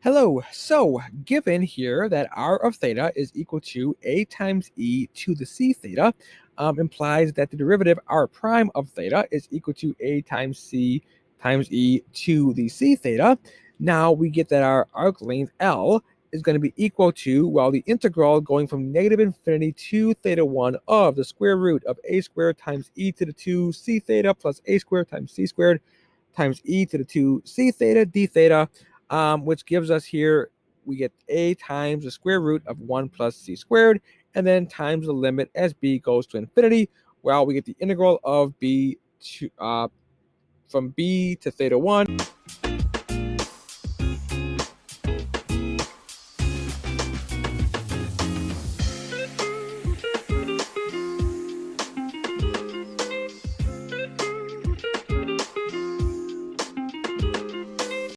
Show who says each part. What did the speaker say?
Speaker 1: Hello. So, given here that r of theta is equal to a times e to the c theta, implies that the derivative r prime of theta is equal to a times c times e to the c theta. Now we get that our arc length L is going to be equal to, well, the integral going from negative infinity to theta 1 of the square root of a squared times e to the 2 c theta plus a squared times c squared times e to the 2 c theta d theta, which gives us here, we get a times the square root of 1 plus c squared, and then times the limit as b goes to infinity. Well, we get the integral of b to from b to theta 1